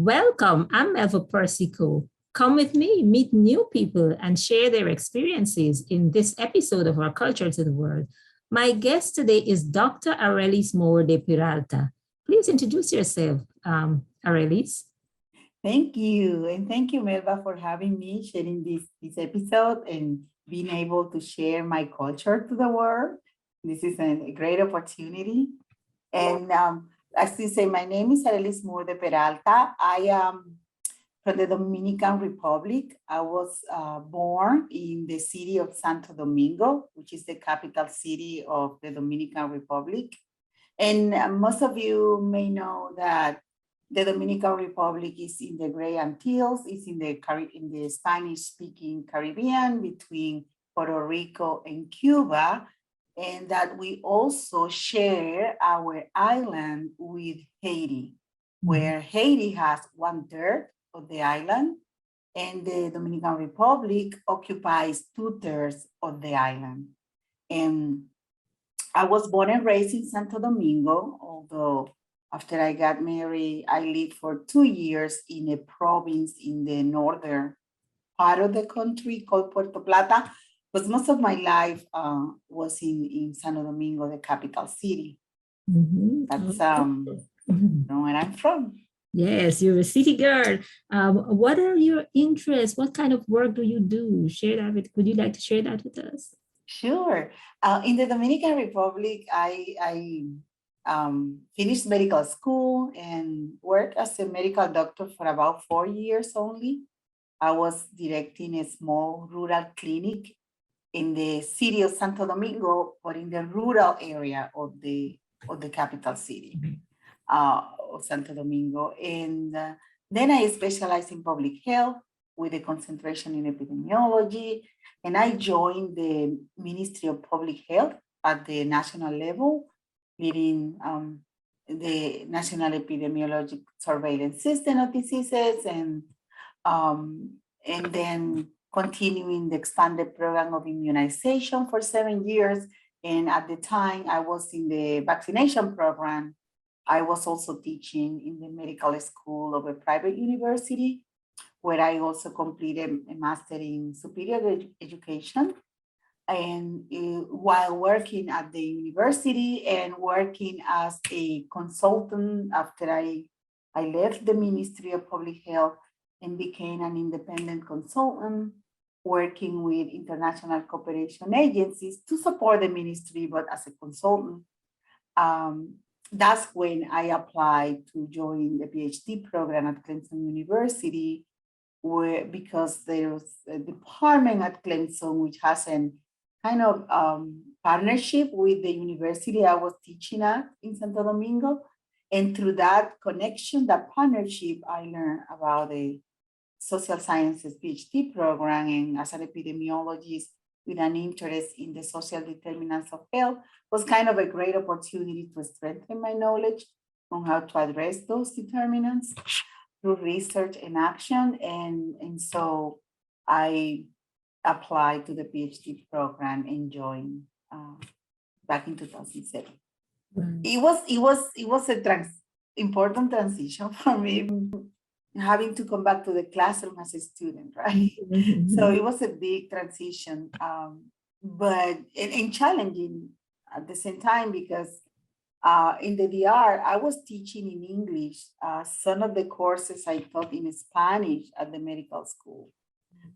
Welcome, I'm Eva Persico. Come with me, meet new people, and share their experiences in this episode of Our Culture to the World. My guest today is Dr. Arelis Moore de Peralta. Please introduce yourself, Arelis. Thank you. And thank you, Melba, for having me, sharing this episode and being able to share my culture to the world. This is a great opportunity. And as you say, my name is Arelis Moore de Peralta. I am from the Dominican Republic. I was born in the city of Santo Domingo, which is the capital city of the Dominican Republic. And most of you may know that the Dominican Republic is in the Great Antilles, it's in the Spanish-speaking Caribbean between Puerto Rico and Cuba, and that we also share our island with Haiti, where Haiti has 1/3 of the island, and the Dominican Republic occupies 2/3 of the island. And I was born and raised in Santo Domingo, although after I got married, I lived for 2 years in a province in the northern part of the country called Puerto Plata, but most of my life was in Santo Domingo, the capital city. That's where I'm from. Yes, you're a city girl. What are your interests? What kind of work do you do? Would you like to share that with us? Sure. In the Dominican Republic, I finished medical school and worked as a medical doctor for about 4 years only. I was directing a small rural clinic in the city of Santo Domingo, but in the rural area of the capital city of Santo Domingo. And then I specialized in public health with a concentration in epidemiology. And I joined the Ministry of Public Health at the national level, leading the National Epidemiologic Surveillance System of diseases, and then continuing the expanded program of immunization for 7 years. And at the time I was in the vaccination program, I was also teaching in the medical school of a private university, where I also completed a master in superior education. And while working at the university and working as a consultant after I left the Ministry of Public Health and became an independent consultant, working with international cooperation agencies to support the ministry, but as a consultant. That's when I applied to join the PhD program at Clemson University, because there was a department at Clemson which has a kind of partnership with the university I was teaching at in Santo Domingo. And through that connection, that partnership, I learned about the social sciences PhD program. And as an epidemiologist with an interest in the social determinants of health, was kind of a great opportunity to strengthen my knowledge on how to address those determinants through research and action. And so I applied to the PhD program and joined back in 2007. It was a important transition for me, having to come back to the classroom as a student, right? So it was a big transition, but and challenging at the same time, because in the DR, I was teaching in English. Some of the courses I taught in Spanish at the medical school,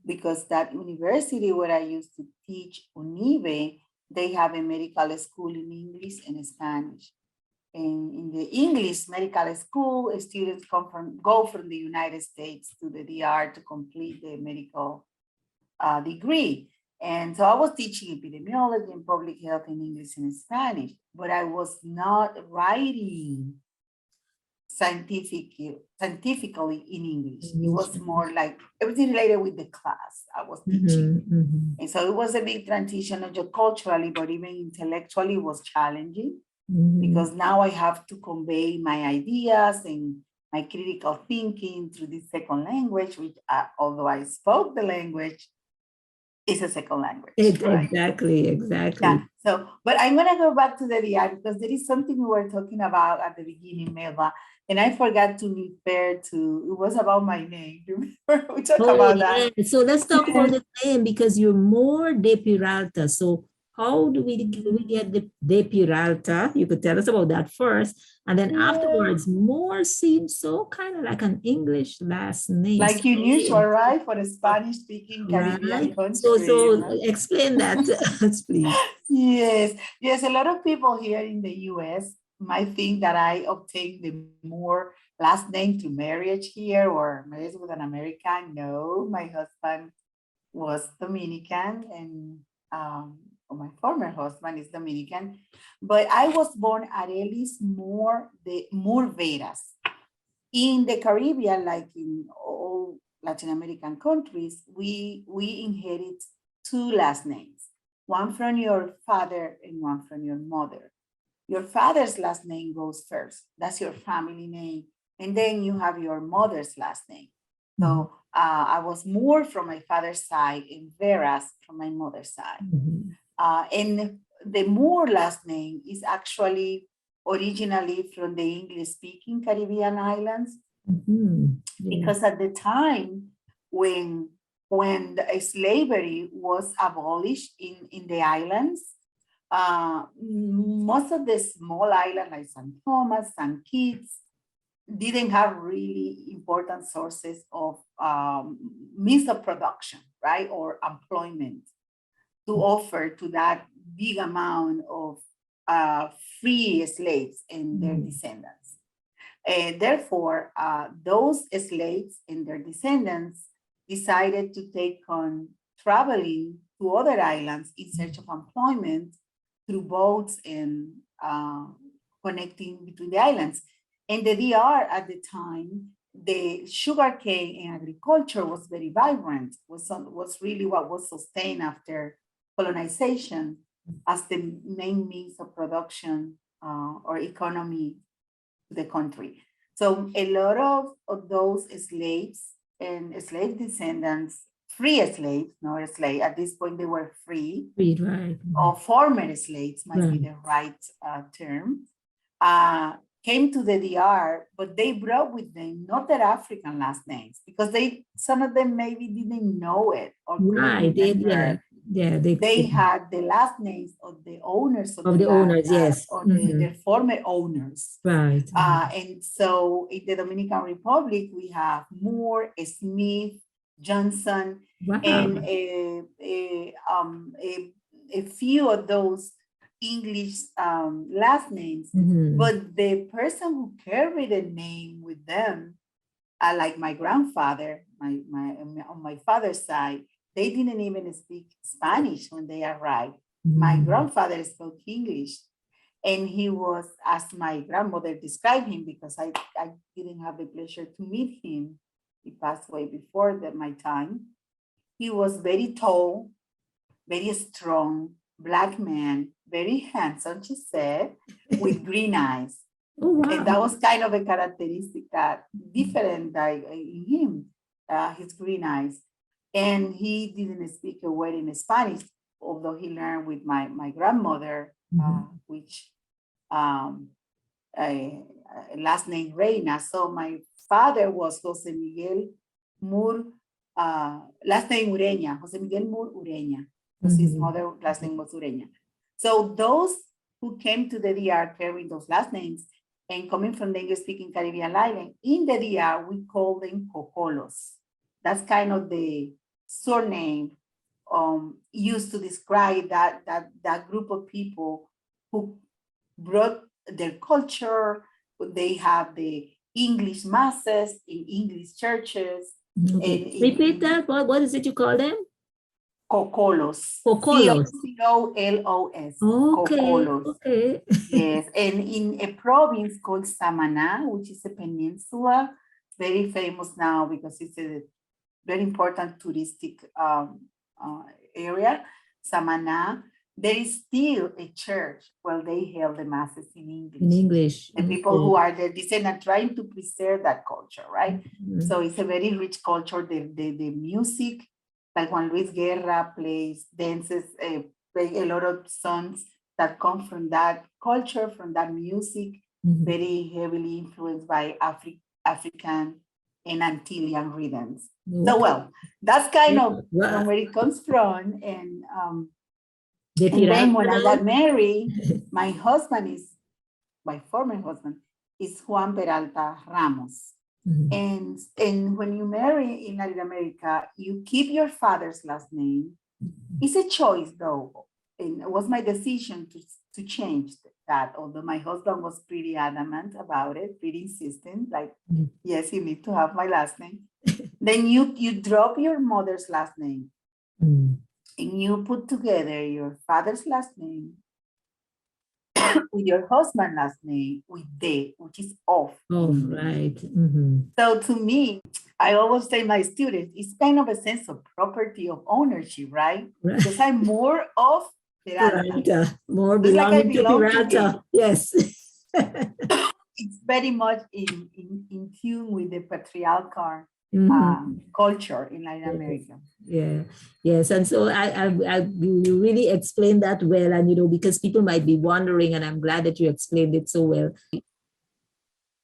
because that university where I used to teach, UNIVE, they have a medical school in English and Spanish. And in the English medical school, students go from the United States to the DR to complete the medical degree. And so I was teaching epidemiology and public health in English and Spanish, but I was not writing scientifically in English. It was more like everything related with the class I was teaching. And so it was a big transition, not just culturally, but even intellectually was challenging, because now I have to convey my ideas and my critical thinking through this second language, which although I spoke the language, It's a second language, right? Exactly. Yeah. So, but I'm gonna go back to the DI because there is something we were talking about at the beginning, Melba, and I forgot to refer to. It was about my name. Remember we talked about that. So let's talk about the name because you're Moore de Peralta. So how do we get the de Peralta? You could tell us about that first, and then afterwards, Moore seems so kind of like an English last name. Like unusual, right, for a Spanish-speaking Caribbean country. So explain that to us, please. Yes. A lot of people here in the U.S. might think that I obtained the Moore last name through marriage here or marriage with an American. No, my husband was Dominican and my former husband is Dominican, but I was born Arelis Moore de Veras. In the Caribbean, like in all Latin American countries, we inherit two last names, one from your father and one from your mother. Your father's last name goes first. That's your family name. And then you have your mother's last name. So I was Moore from my father's side and Veras from my mother's side. And the Moore last name is actually originally from the English-speaking Caribbean islands, because at the time when slavery was abolished in the islands, most of the small islands like St. Thomas, St. Kitts, didn't have really important sources of means of production, right, or employment to offer to that big amount of free slaves and their descendants. Therefore, those slaves and their descendants decided to take on traveling to other islands in search of employment through boats and connecting between the islands. And the DR at the time, the sugarcane and agriculture was very vibrant, was really what was sustained after colonization as the main means of production or economy to the country. So a lot of those slaves and slave descendants, free slaves, not a slave, at this point they were free, right. Or former slaves might be the right term, came to the DR, but they brought with them not their African last names because some of them maybe didn't know it or they had the last names of the owners of the owners, yes, or the former owners, right. And so in the Dominican Republic we have Moore, Smith, Johnson, and a few of those English last names, but the person who carried the name with them, like my grandfather, on my father's side, they didn't even speak Spanish when they arrived. My grandfather spoke English, and he was, as my grandmother described him, because I didn't have the pleasure to meet him. He passed away before my time. He was very tall, very strong, Black man, very handsome, she said, with green eyes. Oh, wow. And that was kind of a characteristic that different in him, his green eyes. And he didn't speak a word in Spanish, although he learned with my grandmother, which last name Reina. So my father was Jose Miguel Moore, last name Ureña, Jose Miguel Moore Ureña. His mother last name was Ureña. So those who came to the DR carrying those last names and coming from the English-speaking Caribbean island, in the DR, we call them cocolos. That's kind of the surname used to describe that group of people who brought their culture. They have the English masses in English churches. Okay. Repeat that. What is it you call them? Cocolos. Cocolos. C-O-L-O-S. Okay. Cocolos. Okay. Yes. And in a province called Samaná, which is a peninsula, very famous now because it's a very important touristic area, Samaná, there is still a church where they held the masses in English. In English. The people who are the descendants trying to preserve that culture, right? So it's a very rich culture. The music like Juan Luis Guerra plays, dances, play a lot of songs that come from that culture, from that music, very heavily influenced by African and Antillean rhythms. So, well, that's kind of from where it comes from. And then when I got married, my former husband is Juan Peralta Ramos. And when you marry in Latin America, you keep your father's last name. It's a choice, though. And it was my decision to change that, although my husband was pretty adamant about it, pretty insistent, like, yes, you need to have my last name. Then you drop your mother's last name and you put together your father's last name with your husband's last name with "de," which is off. Oh, right. So to me, I always say my students, it's kind of a sense of property of ownership, right? Because I'm more of Peralta. More belonging to Peralta. Yes. It's very much in tune with the patriarchal culture in Latin America. Yeah, yes. And so you really explained that well. And, because people might be wondering, and I'm glad that you explained it so well.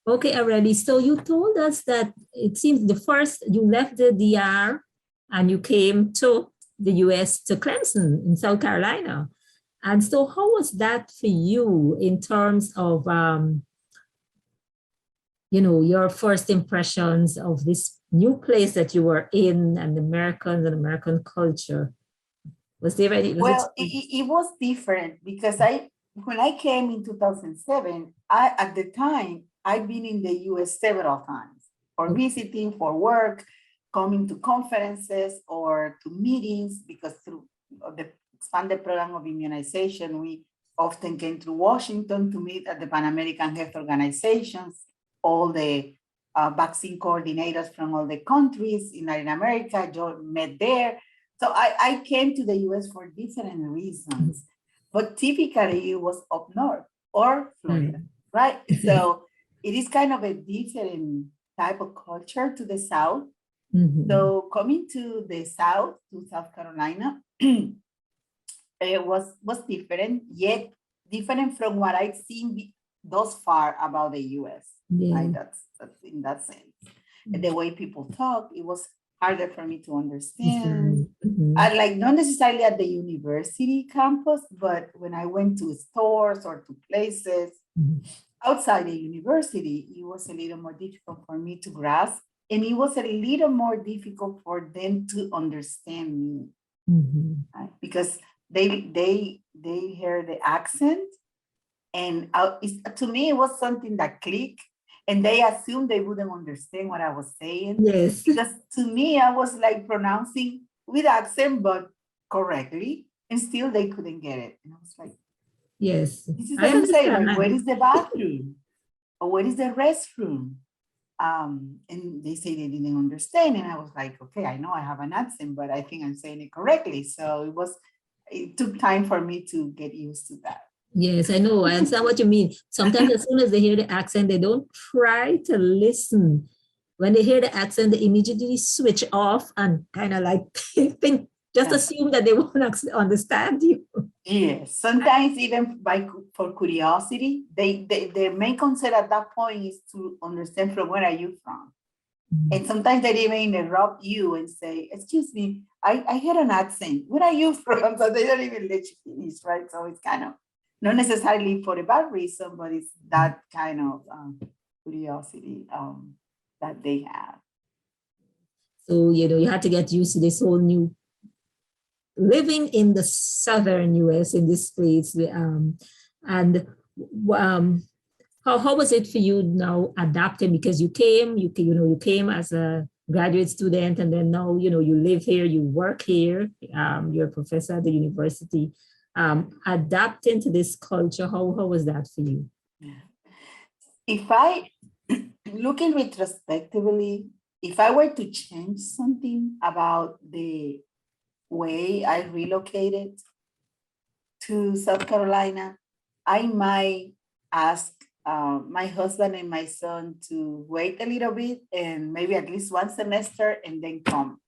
Okay, Arelis, so you told us that it seems you left the DR and you came to the U.S. to Clemson in South Carolina. And so how was that for you in terms of, your first impressions of this new place that you were in and Americans and American culture? Was there any? It was different because when I came in 2007, at the time, I've been in the US several times for visiting, for work, coming to conferences or to meetings, because through the expanded program of immunization, we often came to Washington to meet at the Pan American Health Organizations, all the vaccine coordinators from all the countries in Latin America. Joe met there. So I came to the US for different reasons, but typically it was up north or Florida, right? So it is kind of a different type of culture to the South. So coming to the South, to South Carolina, it was different, yet different from what I've seen thus far about the US. Right? That's in that sense. And the way people talk, it was harder for me to understand. Like not necessarily at the university campus, but when I went to stores or to places outside the university, it was a little more difficult for me to grasp. And it was a little more difficult for them to understand me. Right? Because they hear the accent. And to me, it was something that clicked. And they assumed they wouldn't understand what I was saying. Yes. Because to me, I was like pronouncing with accent, but correctly. And still they couldn't get it. And I was like, yes, this is what I'm saying. Like, where is the bathroom? Or where is the restroom? And they say they didn't understand. And I was like, okay, I know I have an accent, but I think I'm saying it correctly. So it took time for me to get used to that. Yes, I know. I understand what you mean. Sometimes as soon as they hear the accent, they don't try to listen. When they hear the accent, they immediately switch off and kind of like think, assume that they won't understand you. Yes, sometimes even for curiosity, their main concern at that point is to understand from where are you from. And sometimes they even interrupt you and say, excuse me, I hear an accent. Where are you from? So they don't even let you finish, right? So it's kind of not necessarily for a bad reason, but it's that kind of curiosity that they have. So, you had to get used to this whole new living in the southern US in this place. How was it for you now adapting? Because you came as a graduate student, and then now, you live here, you work here, you're a professor at the university. Adapting to this culture, how was that for you? If I, looking retrospectively, if I were to change something about the way I relocated to South Carolina, I might ask my husband and my son to wait a little bit and maybe at least one semester and then come.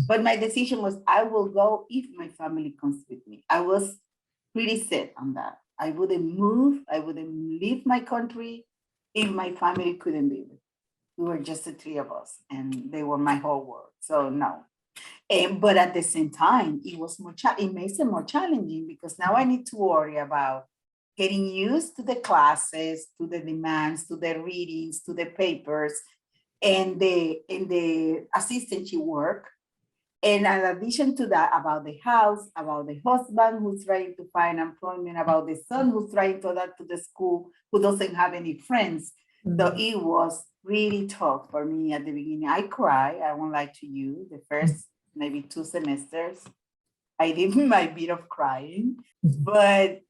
But my decision was I will go if my family comes with me. I was pretty set on that. I wouldn't move. I wouldn't leave my country if my family couldn't be with me. We were just the three of us, and they were my whole world. So no. But at the same time, it was it makes it more challenging because now I need to worry about getting used to the classes, to the demands, to the readings, to the papers, and the assistantship work. And in addition to that, about the house, about the husband who's trying to find employment, about the son who's trying to adapt to the school, who doesn't have any friends. So it was really tough for me at the beginning. I cried, I won't lie to you, the first maybe 2 semesters. I did my bit of crying, but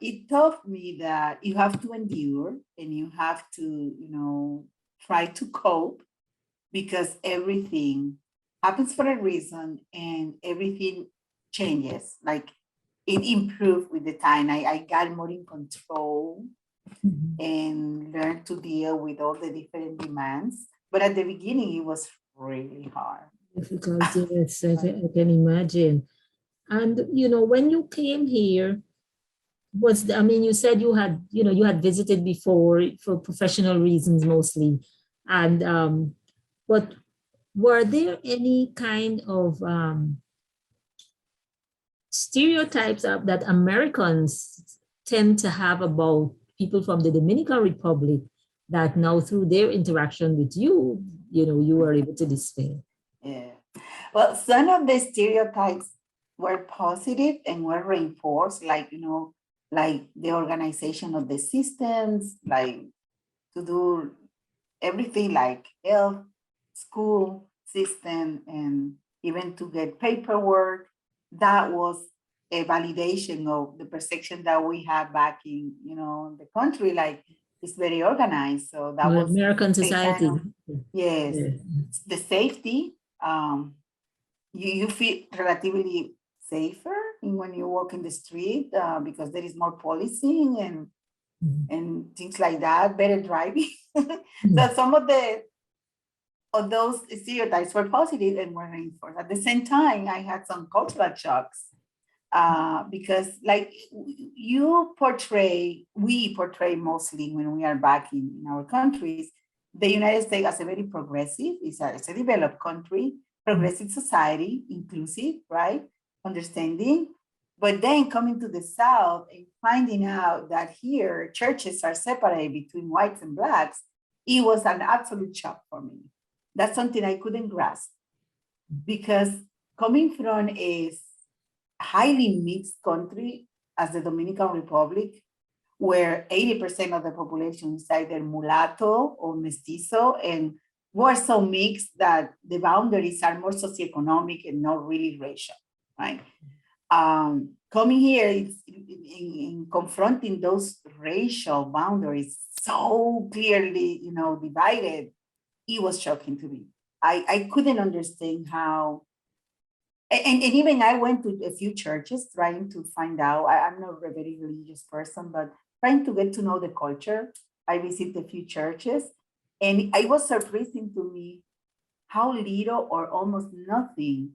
it taught me that you have to endure and you have to, try to cope because everything happens for a reason and everything changes. Like it improved with the time. I got more in control and learned to deal with all the different demands. But at the beginning, it was really hard. Difficult, yes, I can imagine. And, when you came here, you said you had visited before for professional reasons mostly. And, but were there any kind of stereotypes that Americans tend to have about people from the Dominican Republic that now through their interaction with you, you were able to dispel? Yeah. Well, some of the stereotypes were positive and were reinforced, like the organization of the systems, like to do everything like health, school system, and even to get paperwork. That was a validation of the perception that we had back in, the country, like it's very organized. So that was American a society. yes, Yeah. the safety. You feel relatively safer when you walk in the street because there is more policing and things like that, better driving. So some of those stereotypes were positive and were reinforced. At the same time, I had some cultural shocks because like we portray mostly when we are back in our countries, the United States as a very progressive, it's a developed country, progressive society, inclusive, right? Understanding. But then coming to the South and finding out that here churches are separated between whites and blacks, it was an absolute shock for me. That's something I couldn't grasp because coming from a highly mixed country as the Dominican Republic, where 80% of the population is either mulatto or mestizo, and we're so mixed that the boundaries are more socioeconomic and not really racial, right? Coming here in confronting those racial boundaries so clearly, divided, it was shocking to me. I couldn't understand how, and even I went to a few churches trying to find out. I'm not a very religious person, but trying to get to know the culture. I visited a few churches, and it was surprising to me how little or almost nothing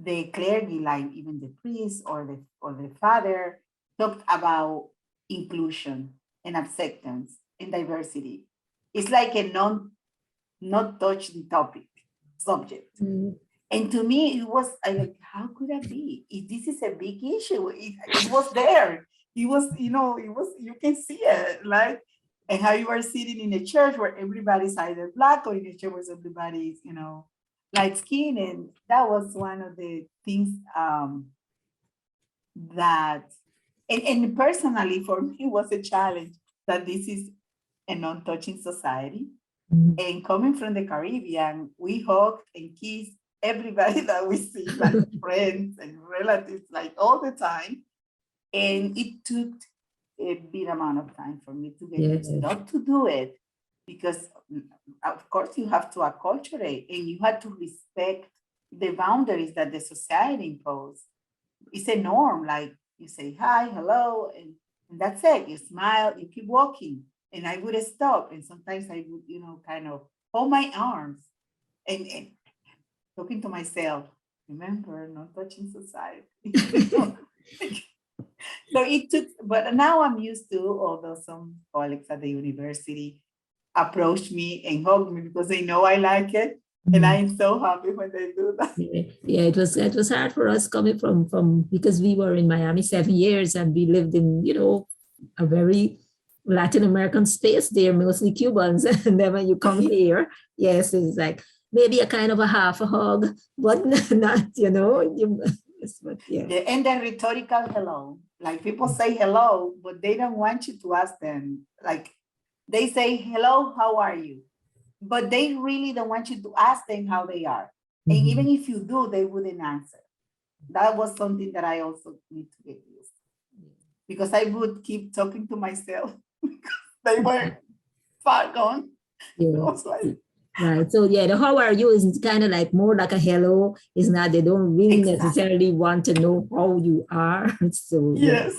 the clergy, like even the priest or the father, talked about inclusion and acceptance and diversity. It's like a not touched topic subject. And to me, it was like, how could that be? If this is a big issue, it was there. It was, you can see it, like, and how you are sitting in a church where everybody's either black or in a church where everybody's, light skin. And that was one of the things that, and personally for me was a challenge that this is a non-touching society. And coming from the Caribbean, we hug and kiss everybody that we see, like friends and relatives, like all the time. And it took a big amount of time for me to get used not to do it, because of course you have to acculturate and you have to respect the boundaries that the society imposes. It's a norm, like you say hi, hello, and that's it. You smile, you keep walking. And I would stop, and sometimes I would, kind of hold my arms and talking to myself. remember, no touching society. So it took, but now I'm used to, although some colleagues at the university approach me and hug me because they know I like it. And Mhm. I'm so happy when they do that. Yeah, it was hard for us coming from because we were in Miami 7 years and we lived in, a very Latin American space there, mostly Cubans. And then when you come here, yes, it's like maybe a kind of a half a hug, but not, yes, but yeah. Yeah, and the rhetorical hello. Like people say hello, but they don't want you to ask them. Like they say, hello, how are you? But they really don't want you to ask them how they are. And Mhm. even if you do, they wouldn't answer. That was something that I also need to get used to. Because I would keep talking to myself because they were far gone. I Yeah. was like, Right. So yeah, the how are you is kind of like more like a hello. It's not, they don't really exactly. necessarily want to know how you are. So yeah. Yes,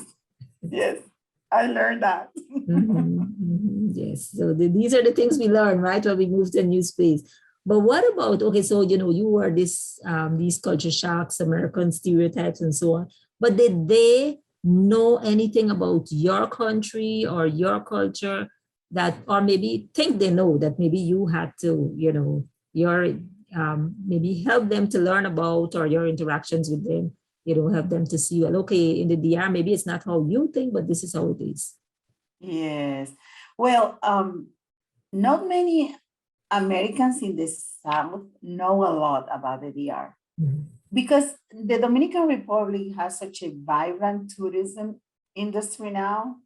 yes, I learned that. Yes. So these are the things we learn, right? When we move to a new space. But what about, okay, so you were these culture shocks, American stereotypes and so on. But did they know anything about your country or your culture that, or maybe think they know that maybe you had to, your maybe help them to learn about, or your interactions with them, help them to see, well, okay, in the DR, maybe it's not how you think, but this is how it is. Yes. Well, not many Americans in the South know a lot about the DR because the Dominican Republic has such a vibrant tourism industry now.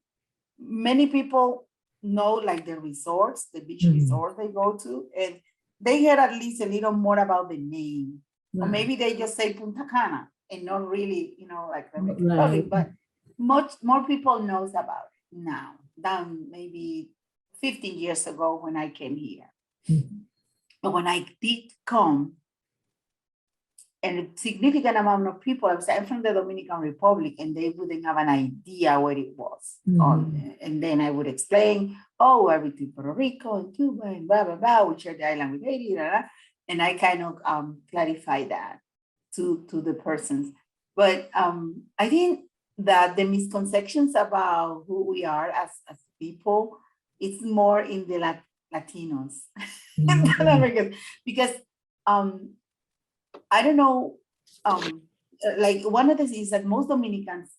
Many people know like the resorts, the beach Mhm. resorts they go to, and they hear at least a little more about the name. Or Right, maybe they just say Punta Cana and not really, like Dominican right. Republic, but much more people knows about it now than maybe 15 years ago when I came here. Mhm. But when I did come, and a significant amount of people, I'm from the Dominican Republic, and they wouldn't have an idea where it was. Mhm. And then I would explain, oh, we're between Puerto Rico and Cuba and blah, blah, blah, we share the island with Haiti, blah, blah. And I kind of clarify that to the persons. But I think that the misconceptions about who we are as people, it's more in the Latinos than Mhm. Americans, because um, I don't know, like one of the things that most Dominicans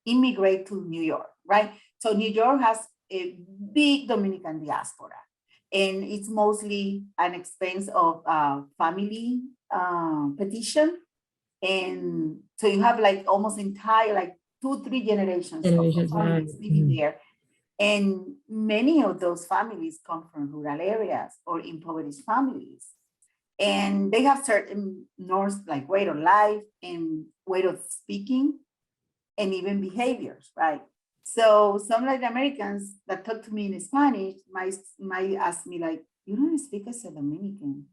immigrate to New York, right? So New York has a big Dominican diaspora, and it's mostly an expense of family petition. And so you have like almost entire, like 2, 3 generations of Generations, right. families living Mhm. there. And many of those families come from rural areas or impoverished families, and they have certain norms like way of life and way of speaking and even behaviors, right? So some Latin Americans that talk to me in Spanish might ask me like, "You don't speak as a Dominican?"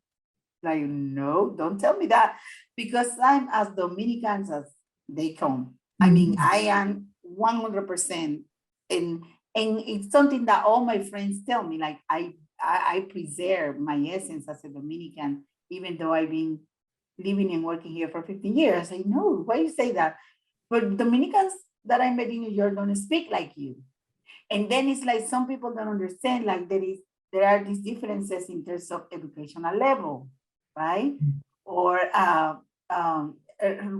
Like, no, don't tell me that, because I'm as Dominicans as they come. I mean, Mhm. I am 100%, and it's something that all my friends tell me. Like, I preserve my essence as a Dominican, even though I've been living and working here for 15 years. I know, why you say that? But Dominicans that I met in New York don't speak like you. And then it's like some people don't understand, like there are these differences in terms of educational level, right? Or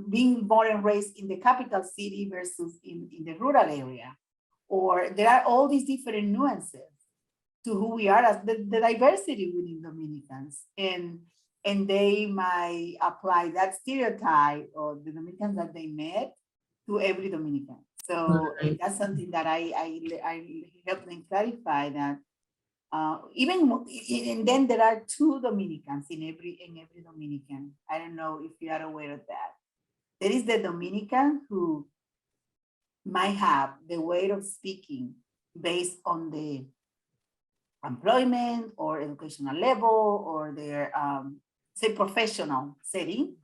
being born and raised in the capital city versus in the rural area. Or there are all these different nuances to who we are, as the diversity within Dominicans. And they might apply that stereotype or the Dominicans that they met to every Dominican. So Right. that's something that I help them clarify that even and then there are 2 Dominicans in every Dominican. I don't know if you are aware of that. There is the Dominican who might have the way of speaking based on the employment or educational level or their say professional setting.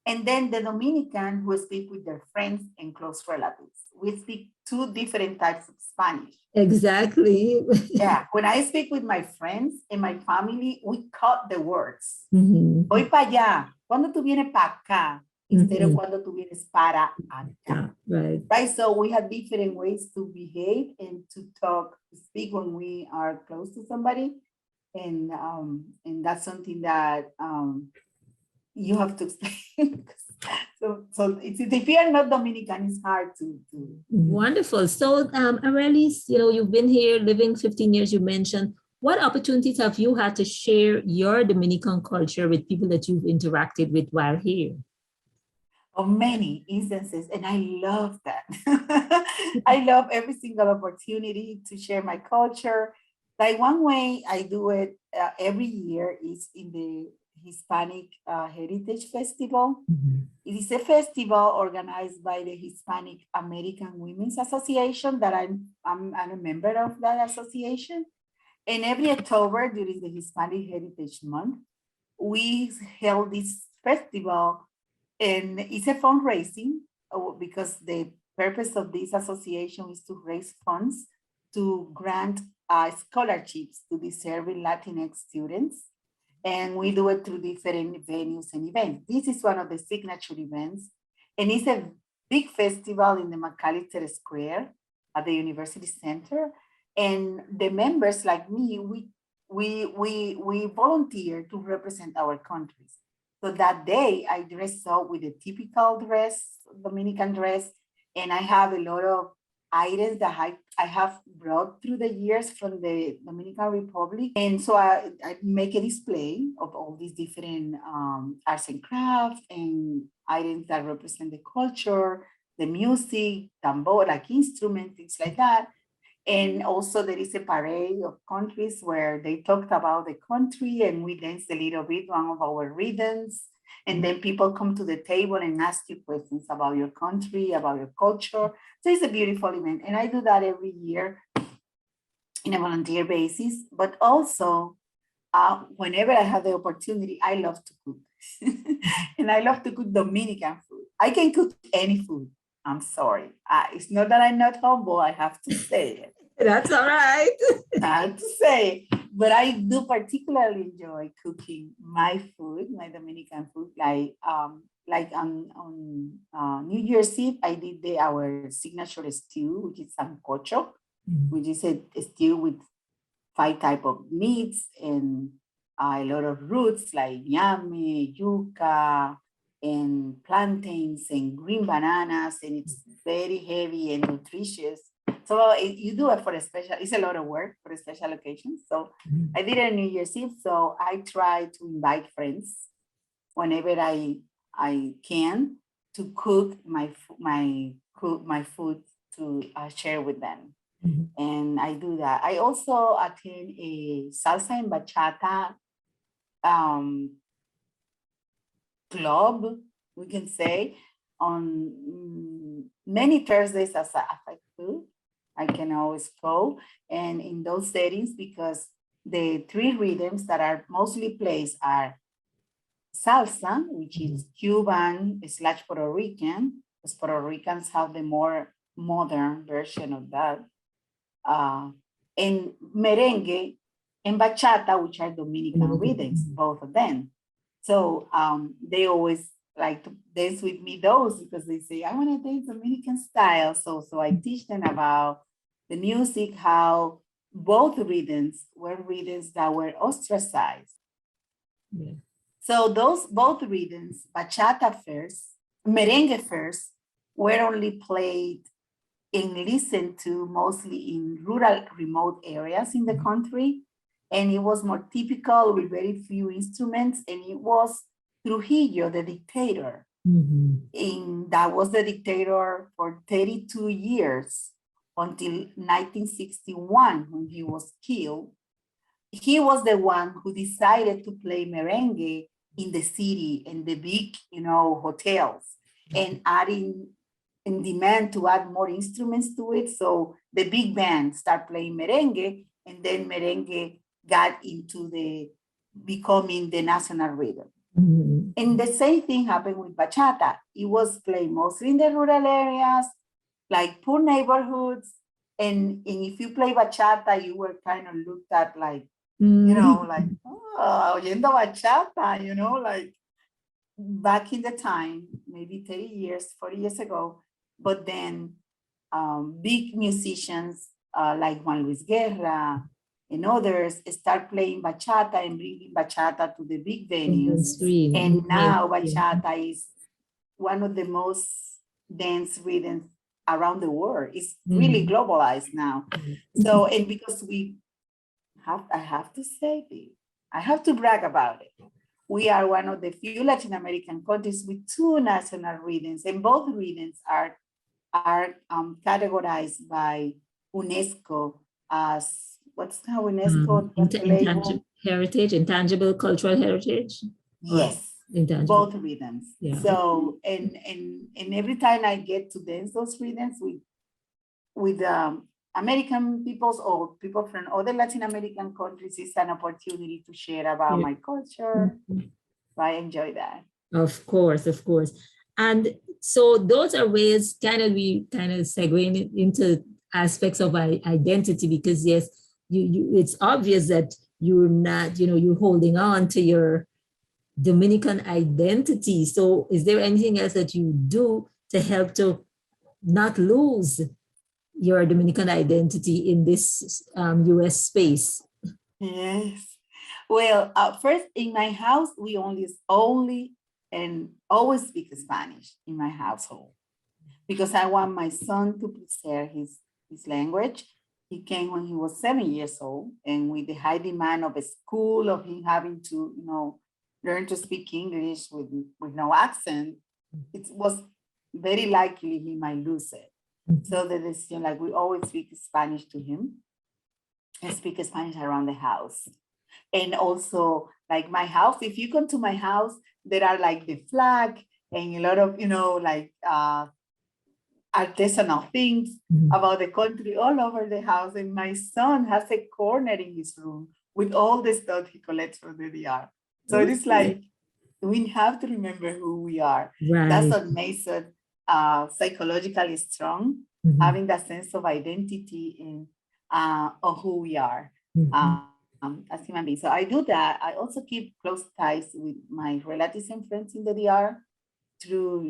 And then the Dominican who speak with their friends and close relatives. We speak 2 different types of Spanish. Exactly. Yeah, when I speak with my friends and my family, we cut the words. Mhm. Voy para allá. ¿Cuándo tú vienes para acá? instead of cuando tú vienes para acá. Right. Right. So we have different ways to behave and to talk, to speak when we are close to somebody. And that's something that you have to explain. so if you are not Dominican, it's hard to. Wonderful. So, Arelis, you've been here living 15 years, you mentioned. What opportunities have you had to share your Dominican culture with people that you've interacted with while here? Of many instances, and I love that. I love every single opportunity to share my culture. Like one way I do it every year is in the Hispanic Heritage Festival. It is a festival organized by the Hispanic American Women's Association that I'm a member of that association. And every October during the Hispanic Heritage Month, we held this festival, and it's a fundraising because the purpose of this association is to raise funds to grant scholarships to deserving Latinx students. And we do it through different venues and events. This is one of the signature events, and it's a big festival in the McAllister Square at the University Center. And the members like me, we volunteer to represent our countries. So that day I dressed up with a typical dress, Dominican dress, and I have a lot of items that I have brought through the years from the Dominican Republic. And so I make a display of all these different arts and crafts and items that represent the culture, the music, tambor, like instruments, things like that. And also there is a parade of countries where they talked about the country and we danced a little bit, one of our rhythms. And then people come to the table and ask you questions about your country, about your culture. So it's a beautiful event. And I do that every year in a volunteer basis. But also, whenever I have the opportunity, I love to cook. And I love to cook Dominican food. I can cook any food. I'm sorry. It's not that I'm not humble. I have to say it. That's all right. I have to say, but I do particularly enjoy cooking my food, my Dominican food. Like on New Year's Eve, I did our signature stew, which is sancocho, which is a stew with 5 types of meats and a lot of roots like yame, yuca, and plantains and green bananas, and it's very heavy and nutritious. So you do it for a special, it's a lot of work for a special occasion. So I did it on New Year's Eve. So I try to invite friends whenever I can to cook my food to share with them. And I do that. I also attend a salsa and bachata club, we can say, on many Thursdays as I could. I can always go. And in those settings, because the 3 rhythms that are mostly played are salsa, which is Cuban / Puerto Rican, because Puerto Ricans have the more modern version of that. And merengue and bachata, which are Dominican rhythms, both of them. So they always like to dance with me those because they say, I want to dance Dominican style. So I teach them about the music, how both rhythms were rhythms that were ostracized. Yeah. So those both rhythms, bachata first, merengue first, were only played and listened to mostly in rural, remote areas in the country. And it was more typical with very few instruments. And it was Trujillo, the dictator. And that was the dictator for 32 years until 1961 when he was killed. He was the one who decided to play merengue in the city and the big, hotels, and adding in demand to add more instruments to it. So the big band started playing merengue, and then merengue got into becoming the national rhythm. And the same thing happened with bachata. It was played mostly in the rural areas, like poor neighborhoods. And if you play bachata, you were kind of looked at like, like, oh, oyendo bachata, like back in the time, maybe 30 years, 40 years ago, but then big musicians like Juan Luis Guerra and others start playing bachata and bringing bachata to the big venues. And now bachata is one of the most dance rhythms around the world. It's really globalized now. So, and because I have to say this, I have to brag about it. We are one of the few Latin American countries with two national rhythms, and both rhythms are categorized by UNESCO as, what's now UNESCO? Intangible heritage, intangible cultural heritage? Yes, both rhythms. Yeah. So, and every time I get to dance those rhythms with American peoples or people from other Latin American countries, it's an opportunity to share about my culture. I enjoy that. Of course, of course. And so those are ways we segueing into aspects of identity, because yes, it's obvious that you're not, you're holding on to your Dominican identity. So is there anything else that you do to help to not lose your Dominican identity in this U.S. space? Yes. Well, first, in my house, we only and always speak Spanish in my household, because I want my son to preserve his language. He came when he was 7 years old, and with the high demand of a school, of him having to, learn to speak English with no accent, it was very likely he might lose it. So the decision, like, we always speak Spanish to him and speak Spanish around the house. And also, like, my house, if you come to my house, there are like the flag and a lot of, artisanal things about the country all over the house. And my son has a corner in his room with all the stuff he collects from the DR. So it is like, we have to remember who we are. Right. That's what makes us psychologically strong, having that sense of identity in of who we are as human beings. So I do that. I also keep close ties with my relatives and friends in the DR through,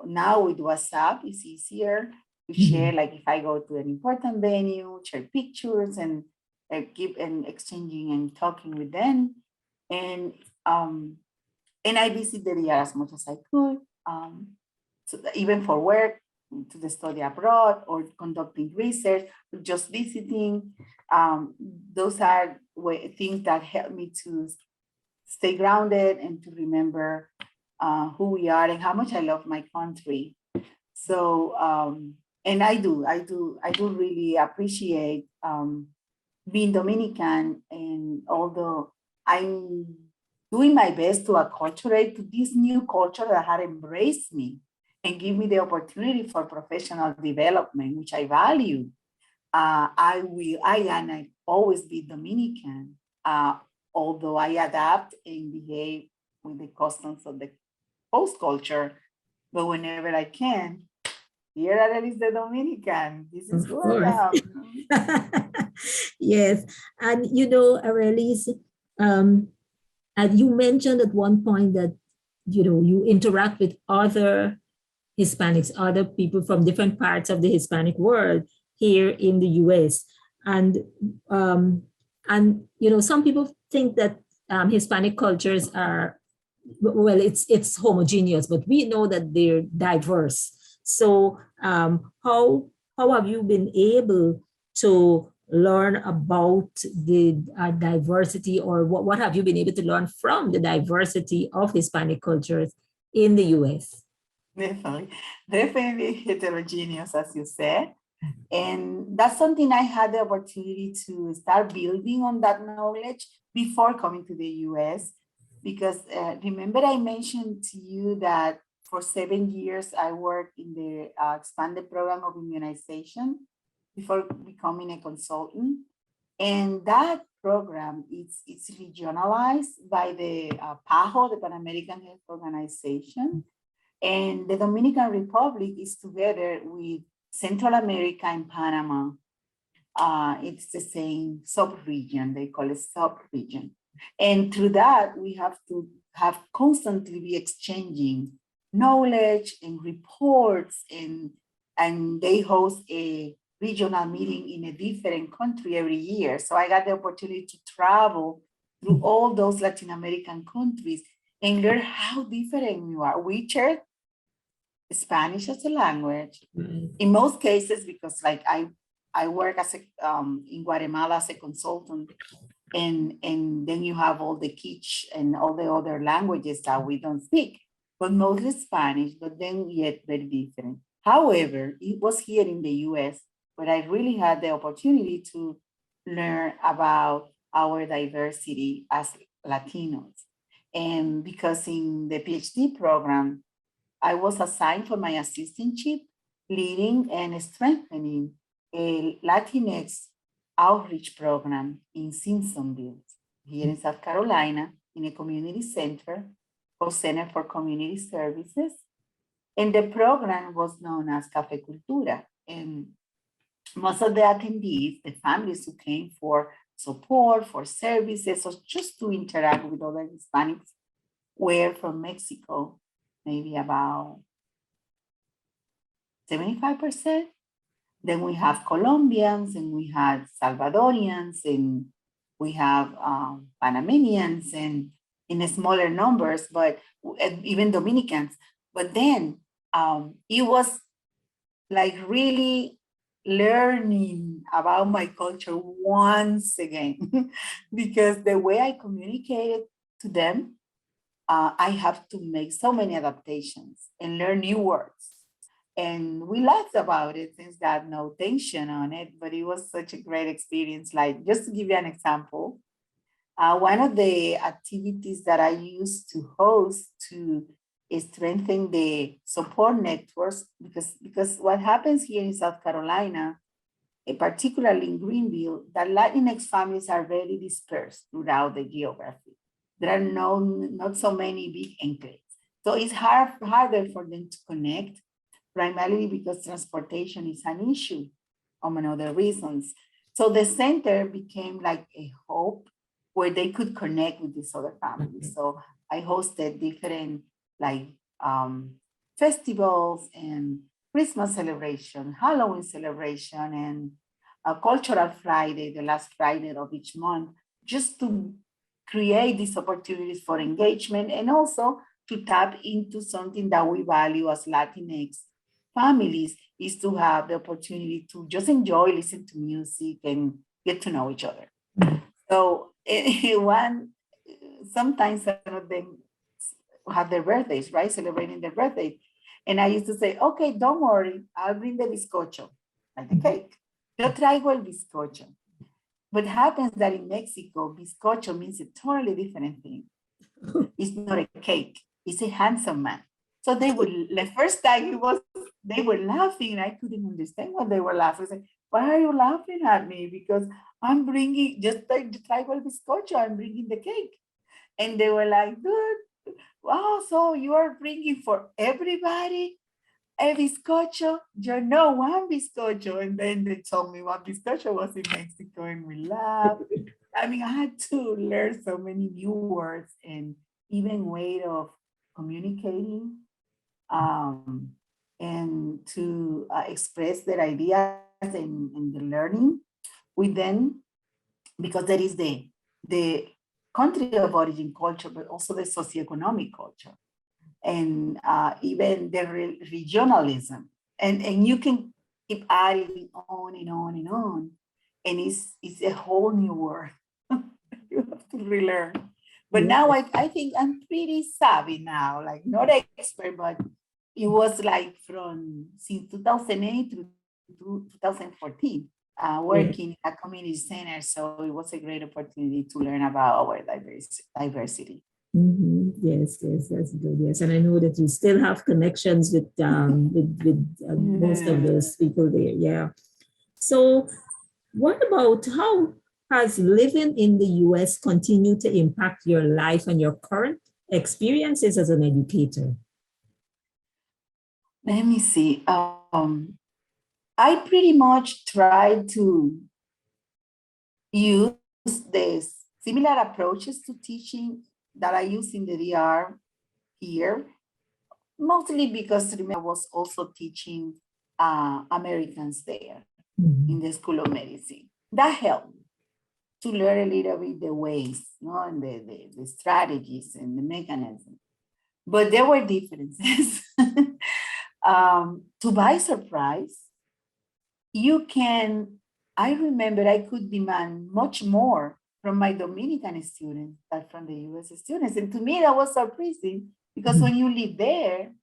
now with WhatsApp, it's easier to share. Like, if I go to an important venue, share pictures and keep and exchanging and talking with them. And I visit the DR as much as I could, so even for work, to the study abroad or conducting research, just visiting. Those are things that help me to stay grounded and to remember who we are and how much I love my country. So, and I do really appreciate being Dominican, and although I'm doing my best to acculturate to this new culture that had embraced me and give me the opportunity for professional development, which I value, I always be Dominican, although I adapt and behave with the customs of the host culture. But whenever I can, here Arelis the Dominican, this is who I am. Yes, and Arelis, and you mentioned at one point that you interact with other Hispanics, other people from different parts of the Hispanic world here in the U.S. And some people think that Hispanic cultures are, well, it's homogeneous, but we know that they're diverse. So how have you been able to learn about the diversity, or what have you been able to learn from the diversity of Hispanic cultures in the U.S.? Definitely heterogeneous, as you said. And that's something I had the opportunity to start building on that knowledge before coming to the U.S. Because remember I mentioned to you that for 7 years I worked in the expanded program of immunization before becoming a consultant. And that program it's regionalized by the PAHO, the Pan American Health Organization. And the Dominican Republic is together with Central America and Panama. It's the same sub-region, they call it sub-region. And through that, we have to have constantly be exchanging knowledge and reports, and they host a regional meeting in a different country every year. So I got the opportunity to travel through all those Latin American countries and learn how different we are. We share Spanish as a language. In most cases, because like I work as a in Guatemala as a consultant, and then you have all the Kitch and all the other languages that we don't speak, but mostly Spanish, but then yet very different. However, it was here in the US where I really had the opportunity to learn about our diversity as Latinos. And because in the PhD program, I was assigned for my assistantship, leading and strengthening a Latinx outreach program in Simpsonville, here in South Carolina, in a community center or Center for Community Services. And the program was known as Café Cultura. And most of the attendees, the families who came for support, for services, or just to interact with other Hispanics, were from Mexico, maybe about 75%. Then we have Colombians, and we had Salvadorians, and we have Panamanians, and in smaller numbers, but even Dominicans. But then it was like really learning about my culture once again, because the way I communicated to them, I have to make so many adaptations and learn new words. And we laughed about it since that no tension on it, but it was such a great experience. Like, just to give you an example, one of the activities that I used to host to strengthen the support networks, because what happens here in South Carolina, particularly in Greenville, that Latinx families are very dispersed throughout the geography. There are not so many big enclaves. So it's harder for them to connect, primarily because transportation is an issue, among other reasons. So the center became like a hub where they could connect with these other families. So I hosted different like festivals and Christmas celebration, Halloween celebration, and a cultural Friday, the last Friday of each month, just to create these opportunities for engagement and also to tap into something that we value as Latinx families, is to have the opportunity to just enjoy, listen to music, and get to know each other. So sometimes some of them have their birthdays, right? Celebrating their birthday. And I used to say, okay, don't worry, I'll bring the bizcocho, like the cake. Yo traigo el bizcocho. But it happens that in Mexico, bizcocho means a totally different thing. It's not a cake, it's a handsome man. So the first time they were laughing, and I couldn't understand what they were laughing. I said, why are you laughing at me? Because I'm bringing, just like the tribal bizcocho, I'm bringing the cake. And they were like, dude, wow, so you are bringing for everybody a bizcocho? You know, one bizcocho. And then they told me what bizcocho was in Mexico, and we laughed. I mean, I had to learn so many new words and even way of communicating, and to express their ideas and the learning with them, because there is the country of origin culture, but also the socioeconomic culture, and even the regionalism. And you can keep adding on and on and on. And it's a whole new world. You have to relearn. But now I think I'm pretty savvy now, like not expert, but it was like since 2008 to 2014, working at community center. So it was a great opportunity to learn about our diversity. Mm-hmm. Yes, that's good. Yes, and I know that you still have connections with most of those people there. Yeah. So, what about how has living in the U.S. continued to impact your life and your current experiences as an educator? Let me see. I pretty much tried to use this similar approaches to teaching that I use in the DR here, mostly because I was also teaching Americans there in the School of Medicine. That helped to learn a little bit the ways, and the strategies and the mechanisms. But there were differences. To my surprise, I remember I could demand much more from my Dominican students than from the U.S. students. And to me, that was surprising because when you live there,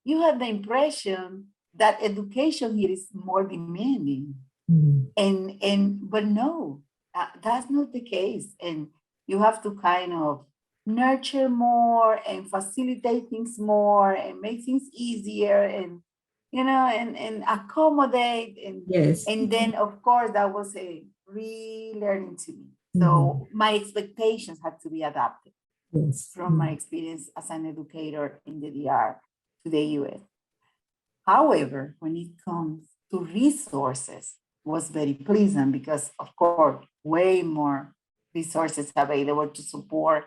you have the impression that education here is more demanding. But no, that's not the case. And you have to kind of nurture more and facilitate things more and make things easier and and accommodate and then of course that was a relearning to me. So my expectations had to be adapted from my experience as an educator in the DR to the US. However, when it comes to resources, was very pleasant because of course way more resources available to support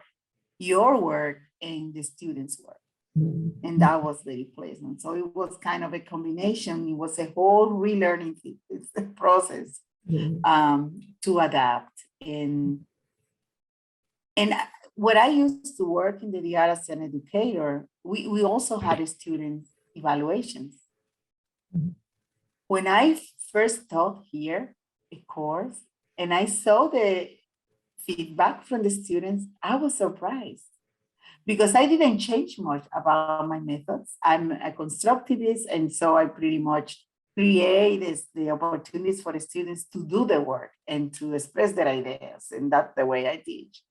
your work and the students' work. And that was very pleasant. So it was kind of a combination. It was a whole relearning process to adapt. And when I used to work in the DR as an educator, we also had student evaluations. When I first taught here a course and I saw the feedback from the students, I was surprised because I didn't change much about my methods. I'm a constructivist, and so I pretty much create the opportunities for the students to do the work and to express their ideas, and that's the way I teach.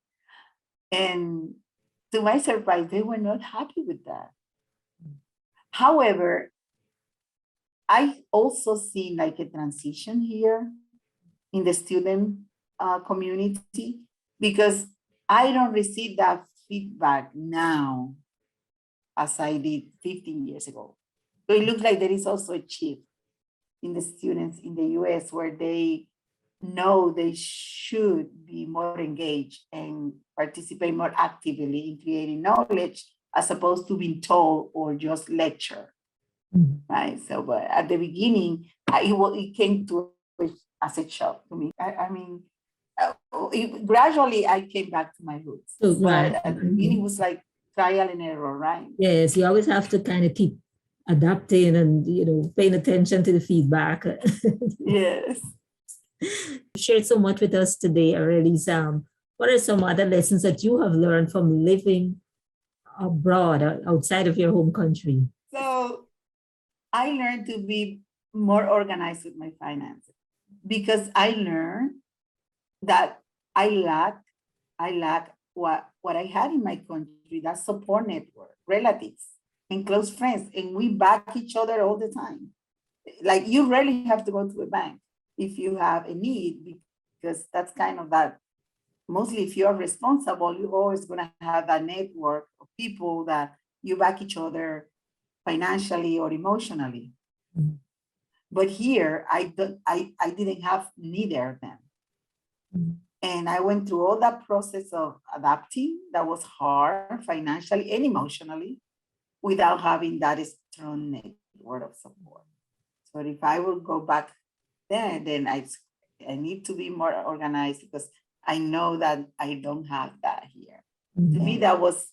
And to my surprise, they were not happy with that. However, I also see like a transition here in the student community because I don't receive that feedback now as I did 15 years ago. So it looks like there is also a shift in the students in the US where they know they should be more engaged and participate more actively in creating knowledge as opposed to being told or just lecture. Right. So, but at the beginning, it came to as a shock to me. I mean, gradually I came back to my roots. So, but at the beginning, it was like trial and error, right? Yes, you always have to kind of keep adapting and paying attention to the feedback. Yes. You shared so much with us today, Arelis. What are some other lessons that you have learned from living abroad, outside of your home country? So I learned to be more organized with my finances because I learned that I lack what I had in my country, that support network, relatives and close friends, and we back each other all the time. Like you rarely have to go to a bank if you have a need, because that's kind of that. Mostly if you're responsible, you're always going to have that network of people that you back each other financially or emotionally. But here, I didn't have neither of them. And I went through all that process of adapting that was hard financially and emotionally without having that strong network of support. So if I will go back there, then I need to be more organized because I know that I don't have that here. To me, that was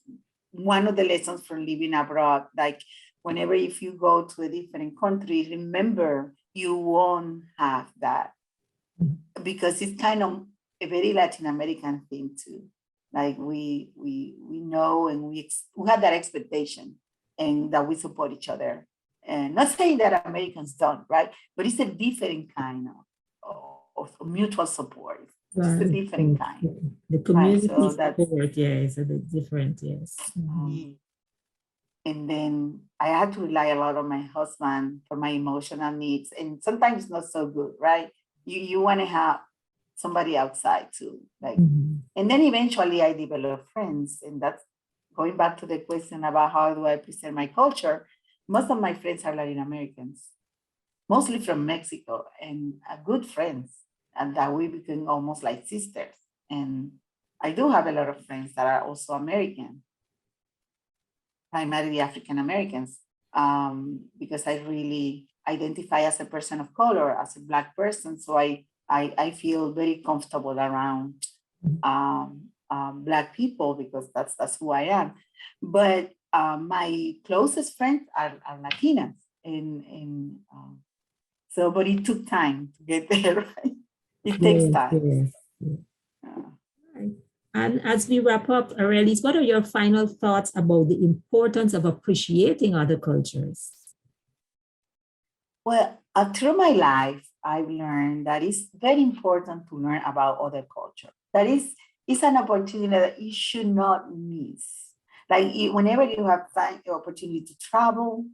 one of the lessons from living abroad. Like whenever if you go to a different country, remember you won't have that because it's kind of a very Latin American thing too. Like we know and we have that expectation and that we support each other. And not saying that Americans don't, right? But it's a different kind of mutual support. It's a different kind. The community right? So support, yeah, is a bit different, yes. And then I had to rely a lot on my husband for my emotional needs. And sometimes not so good, right? You want to have somebody outside too. Like, and then eventually I developed friends. And that's going back to the question about how do I preserve my culture. Most of my friends are Latin Americans, mostly from Mexico, and good friends, and that we became almost like sisters. And I do have a lot of friends that are also American, primarily African Americans, because I really identify as a person of color, as a Black person. So I feel very comfortable around Black people because that's who I am. But my closest friends are Latinas, so but it took time to get there, right? It takes Yes, time. yes, yes. Uh, Right. And as we wrap up, Arelis, what are your final thoughts about the importance of appreciating other cultures? Well, through my life, I've learned that it's very important to learn about other culture. That is, it's an opportunity that you should not miss. Like whenever you have time, the opportunity to travel,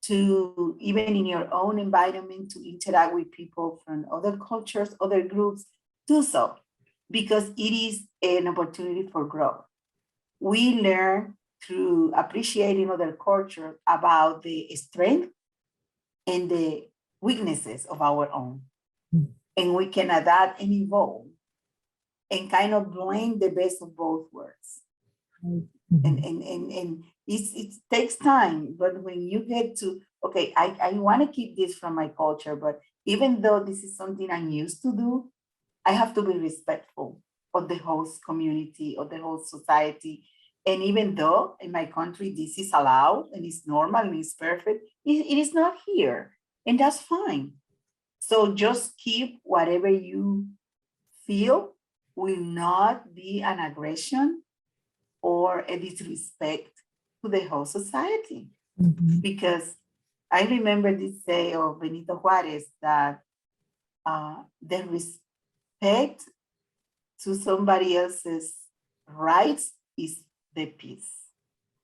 to even in your own environment, to interact with people from other cultures, other groups, do so because it is an opportunity for growth. We learn through appreciating other cultures about the strength and the weaknesses of our own. And we can adapt and evolve and kind of blend the best of both worlds. And it takes time, but when you get to, okay, I want to keep this from my culture, but even though this is something I'm used to do, I have to be respectful of the host community, of the host society. And even though in my country this is allowed and it's normal and it's perfect, it is not here. And that's fine. So just keep whatever you feel will not be an aggression or a disrespect to the whole society. Because I remember this say of Benito Juarez that the respect to somebody else's rights is the peace.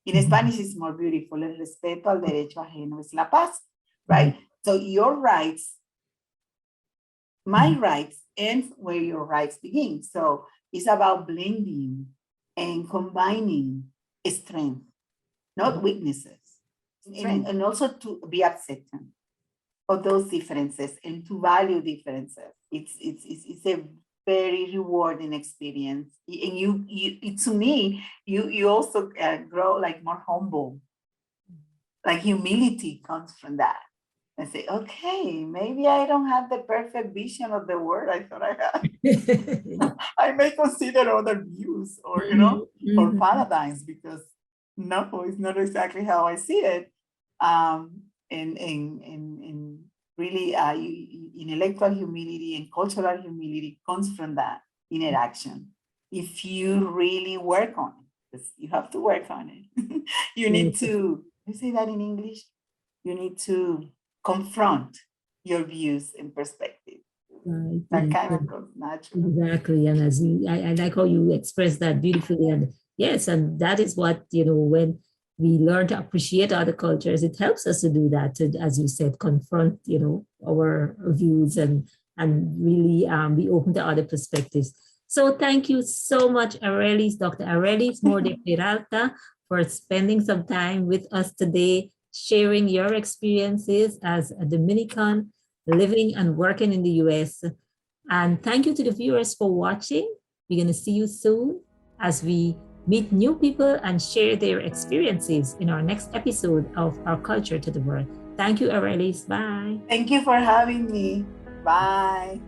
In Spanish, it's more beautiful. El respeto al derecho ajeno es la paz, right? So your rights, my rights, ends where your rights begin. So it's about blending and combining strength, not weaknesses, and also to be accepting of those differences and to value differences. It's a very rewarding experience, and you to me you also grow like more humble, like humility comes from that. And say, okay, maybe I don't have the perfect vision of the world I thought I had. I may consider other views or or paradigms because no, it's not exactly how I see it. And really, intellectual humility and cultural humility comes from that interaction. If you really work on it, because you have to work on it. You need to, you say that in English? You need to confront your views and perspective. Right. That kind of goes naturally. Exactly. And as I like how you express that beautifully. And yes, and that is what, when we learn to appreciate other cultures, it helps us to do that, to, as you said, confront, our views and really be open to other perspectives. So thank you so much, Arelis, Dr. Arelis Moore de Peralta, for spending some time with us today, sharing your experiences as a Dominican living and working in the U.S. And thank you to the viewers for watching. We're going to see you soon as we meet new people and share their experiences in our next episode of Our Culture to the World. Thank you, Arelis. Bye. Thank you for having me. Bye.